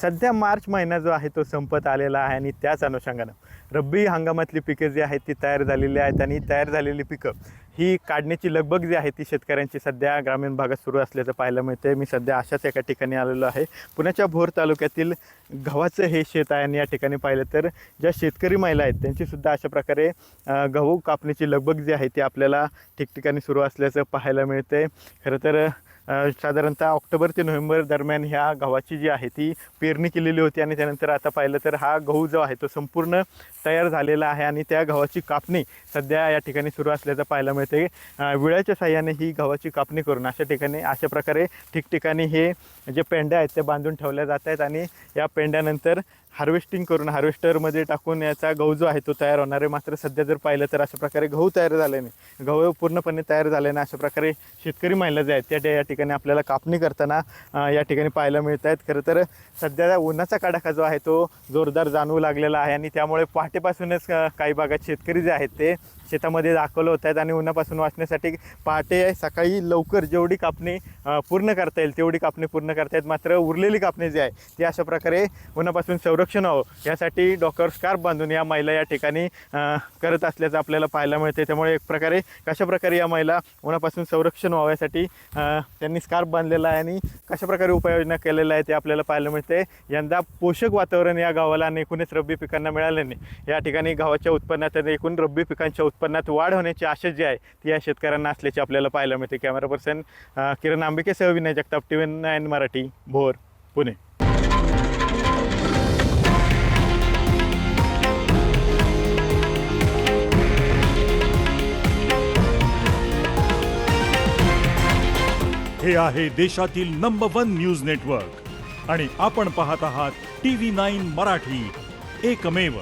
सध्या मार्च महिना जो आहे तो संपत आलेला आहे आणि त्याच अनुषंगानं रब्बी हंगामातली पिकं जी आहेत ती तयार झालेली आहेत आणि तयार झालेली पिकं ही काढण्याची लगबग जी आहे ती शेतकऱ्यांची सध्या ग्रामीण भागात सुरू असल्याचं पाहायला मिळते। मी सध्या अशाच एका ठिकाणी आलेलो आहे। पुण्याच्या भोर तालुक्यातील गव्हाचं हे शेत आहे आणि या ठिकाणी पाहिलं तर ज्या शेतकरी महिला आहेत त्यांचीसुद्धा अशा प्रकारे गहू कापणीची लगबग जी आहे ती आपल्याला ठिकठिकाणी सुरू असल्याचं पाहायला मिळते। खरं तर साधारणतः ऑक्टोबर ते नोव्हेंबर दरम्यान ह्या गव्हाची जी आहे ती पेरणी केलेली होती आणि त्यानंतर आता पाहिलं तर हा गहू जो आहे तो संपूर्ण तयार झालेला आहे आणि त्या गव्हाची कापणी सध्या या ठिकाणी सुरू असल्याचं पाहायला मिळते। विळ्याच्या साहाय्याने ही गव्हाची कापणी करून अशा प्रकारे ठिकठिकाणी हे जे पेंड्या आहेत ते बांधून ठेवल्या जात आहेत आणि या पेंड्यानंतर हार्वेस्टिंग करून हार्वेस्टरमध्ये टाकून याचा गहू जो आहे तो तयार होणार आहे। मात्र सध्या जर पाहिलं तर अशा प्रकारे गहू तयार झाल्याने गहू पूर्णपणे तयार झाल्याने अशा प्रकारे शेतकरी महिला जे आहेत त्या या ठिकाणी आपल्याला कापणी करताना या ठिकाणी पाहायला मिळत आहेत। खरं तर सध्या उन्हाचा कडाका जो आहे तो जोरदार जाणवू लागलेला आहे आणि त्यामुळे पहाटेपासूनच काही भागात शेतकरी जे आहेत ते शेतामध्ये दाखवलं होत आहेत आणि उन्हापासून वाचण्यासाठी पहाटे सकाळी लवकर जेवढी कापणी पूर्ण करता येईल तेवढी कापणी पूर्ण करतायत। मात्र उरलेली कापणी जी आहे ती अशा प्रकारे उन्हापासून संरक्षण व्हावं यासाठी डोक्यावर स्कार्फ बांधून या महिला या ठिकाणी करत असल्याचं आपल्याला पाहायला मिळते। त्यामुळे एक प्रकारे कशाप्रकारे या महिला उन्हापासून संरक्षण व्हावं यासाठी त्यांनी स्कार्फ बांधलेला आहे आणि कशाप्रकारे उपाययोजना केलेल्या आहे ते आपल्याला पाहायला मिळते। यंदा पोषक वातावरण या गावाला आणि एकूणच रब्बी पिकांना मिळाल्याने या ठिकाणी गव्हाच्या उत्पन्नात आणि एकूण रब्बी पिकांच्या उत्पन्नात वाढ होण्याची आशा जी आहे ती या शेतकऱ्यांना असल्याची आपल्याला पाहायला मिळते। कॅमेरा पर्सन किरण आंबिकेसह विनय जगताप, TV9 मराठी, भोर, पुणे। हे आहे देशातील नंबर 1 न्यूज नेटवर्क आणि आपण पाहत आहात TV9 मराठी, एकमेव।